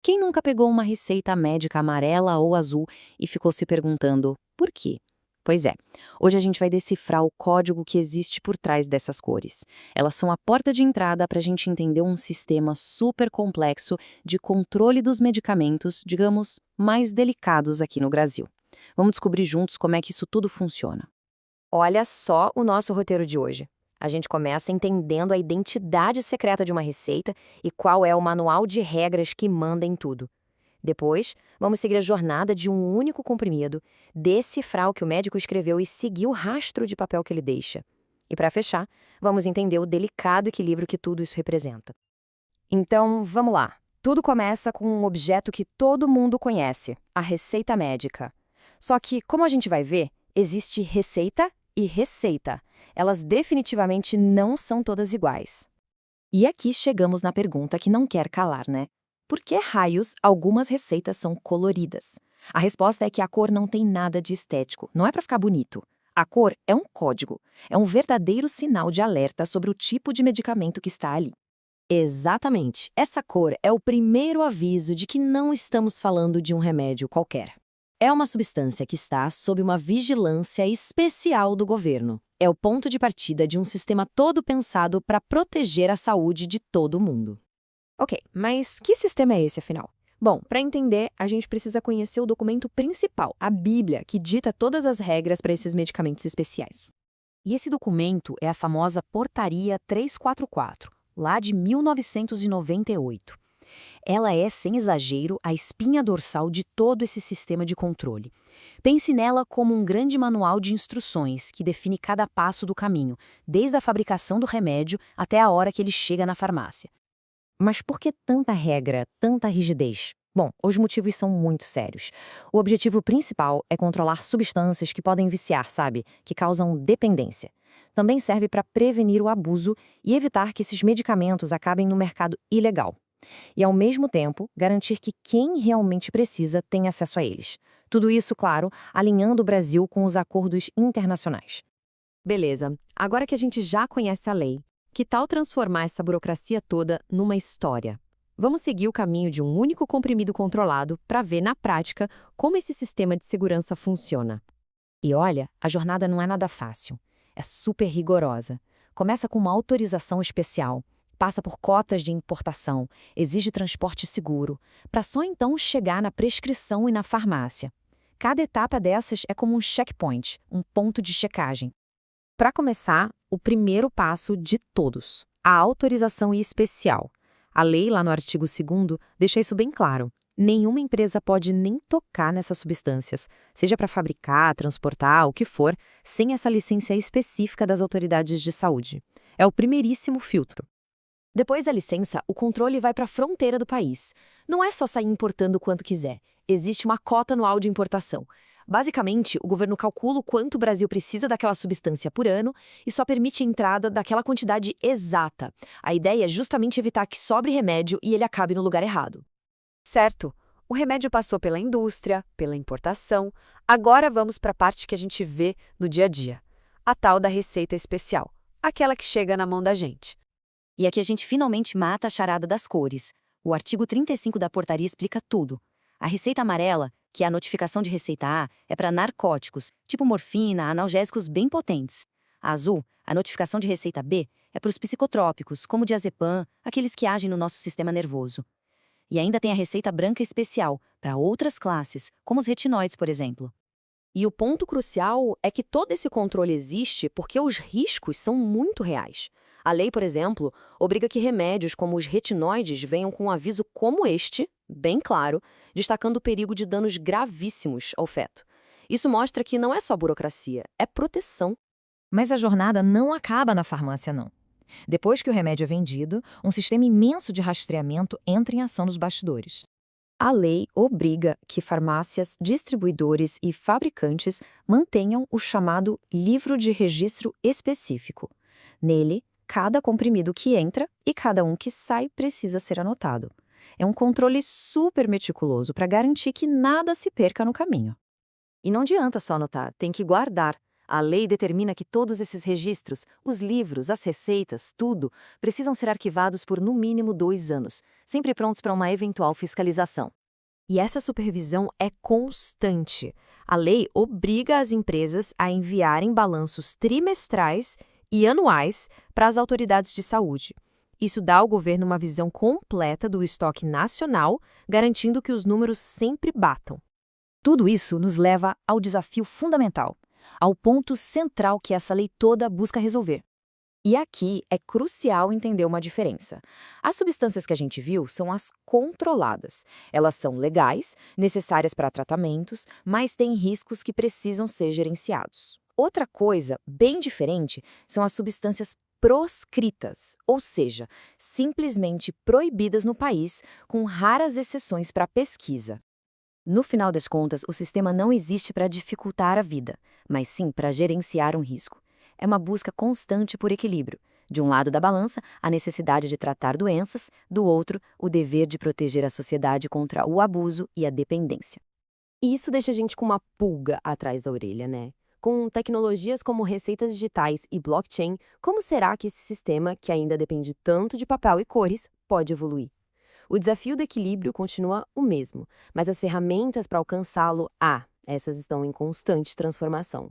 Quem nunca pegou uma receita médica amarela ou azul e ficou se perguntando por quê? Pois é, hoje a gente vai decifrar o código que existe por trás dessas cores. Elas são a porta de entrada para a gente entender um sistema super complexo de controle dos medicamentos, digamos, mais delicados aqui no Brasil. Vamos descobrir juntos como é que isso tudo funciona. Olha só o nosso roteiro de hoje. A gente começa entendendo a identidade secreta de uma receita e qual é o manual de regras que manda em tudo. Depois, vamos seguir a jornada de um único comprimido, decifrar o que o médico escreveu e seguir o rastro de papel que ele deixa. E para fechar, vamos entender o delicado equilíbrio que tudo isso representa. Então, vamos lá. Tudo começa com um objeto que todo mundo conhece, a receita médica. Só que, como a gente vai ver, existe receita e receita. Elas definitivamente não são todas iguais. E aqui chegamos na pergunta que não quer calar, né? Por que raios algumas receitas são coloridas? A resposta é que a cor não tem nada de estético, não é para ficar bonito. A cor é um código, é um verdadeiro sinal de alerta sobre o tipo de medicamento que está ali. Exatamente, essa cor é o primeiro aviso de que não estamos falando de um remédio qualquer. É uma substância que está sob uma vigilância especial do governo. É o ponto de partida de um sistema todo pensado para proteger a saúde de todo mundo. Ok, mas que sistema é esse, afinal? Bom, para entender, a gente precisa conhecer o documento principal, a Bíblia, que dita todas as regras para esses medicamentos especiais. E esse documento é a famosa Portaria 344, lá de 1998. Ela é, sem exagero, a espinha dorsal de todo esse sistema de controle. Pense nela como um grande manual de instruções que define cada passo do caminho, desde a fabricação do remédio até a hora que ele chega na farmácia. Mas por que tanta regra, tanta rigidez? Bom, os motivos são muito sérios. O objetivo principal é controlar substâncias que podem viciar, sabe? Que causam dependência. Também serve para prevenir o abuso e evitar que esses medicamentos acabem no mercado ilegal. E, ao mesmo tempo, garantir que quem realmente precisa tem acesso a eles. Tudo isso, claro, alinhando o Brasil com os acordos internacionais. Beleza, agora que a gente já conhece a lei, que tal transformar essa burocracia toda numa história? Vamos seguir o caminho de um único comprimido controlado para ver na prática como esse sistema de segurança funciona. E olha, a jornada não é nada fácil. É super rigorosa. Começa com uma autorização especial, passa por cotas de importação, exige transporte seguro, para só então chegar na prescrição e na farmácia. Cada etapa dessas é como um checkpoint, um ponto de checagem. Para começar, o primeiro passo de todos, a autorização especial. A lei, lá no artigo 2º, deixa isso bem claro. Nenhuma empresa pode nem tocar nessas substâncias, seja para fabricar, transportar, o que for, sem essa licença específica das autoridades de saúde. É o primeiríssimo filtro. Depois da licença, o controle vai para a fronteira do país. Não é só sair importando quanto quiser. Existe uma cota anual de importação. Basicamente, o governo calcula o quanto o Brasil precisa daquela substância por ano e só permite a entrada daquela quantidade exata. A ideia é justamente evitar que sobre remédio e ele acabe no lugar errado. Certo, o remédio passou pela indústria, pela importação. Agora vamos para a parte que a gente vê no dia a dia. A tal da receita especial, aquela que chega na mão da gente. E aqui a gente finalmente mata a charada das cores. O artigo 35 da portaria explica tudo. A receita amarela, que é a notificação de receita A, é para narcóticos, tipo morfina, analgésicos bem potentes. A azul, a notificação de receita B, é para os psicotrópicos, como o diazepam, aqueles que agem no nosso sistema nervoso. E ainda tem a receita branca especial, para outras classes, como os retinóides, por exemplo. E o ponto crucial é que todo esse controle existe porque os riscos são muito reais. A lei, por exemplo, obriga que remédios como os retinóides venham com um aviso como este, bem claro, destacando o perigo de danos gravíssimos ao feto. Isso mostra que não é só burocracia, é proteção. Mas a jornada não acaba na farmácia, não. Depois que o remédio é vendido, um sistema imenso de rastreamento entra em ação nos bastidores. A lei obriga que farmácias, distribuidores e fabricantes mantenham o chamado livro de registro específico. Nele, cada comprimido que entra e cada um que sai precisa ser anotado. É um controle super meticuloso para garantir que nada se perca no caminho. E não adianta só anotar, tem que guardar. A lei determina que todos esses registros, os livros, as receitas, tudo, precisam ser arquivados por no mínimo 2 anos, sempre prontos para uma eventual fiscalização. E essa supervisão é constante. A lei obriga as empresas a enviarem balanços trimestrais e anuais para as autoridades de saúde. Isso dá ao governo uma visão completa do estoque nacional, garantindo que os números sempre batam. Tudo isso nos leva ao desafio fundamental, ao ponto central que essa lei toda busca resolver. E aqui é crucial entender uma diferença. As substâncias que a gente viu são as controladas. Elas são legais, necessárias para tratamentos, mas têm riscos que precisam ser gerenciados. Outra coisa bem diferente são as substâncias proscritas, ou seja, simplesmente proibidas no país, com raras exceções para pesquisa. No final das contas, o sistema não existe para dificultar a vida, mas sim para gerenciar um risco. É uma busca constante por equilíbrio. De um lado da balança, a necessidade de tratar doenças, do outro, o dever de proteger a sociedade contra o abuso e a dependência. E isso deixa a gente com uma pulga atrás da orelha, né? Com tecnologias como receitas digitais e blockchain, como será que esse sistema, que ainda depende tanto de papel e cores, pode evoluir? O desafio do equilíbrio continua o mesmo, mas as ferramentas para alcançá-lo, essas estão em constante transformação.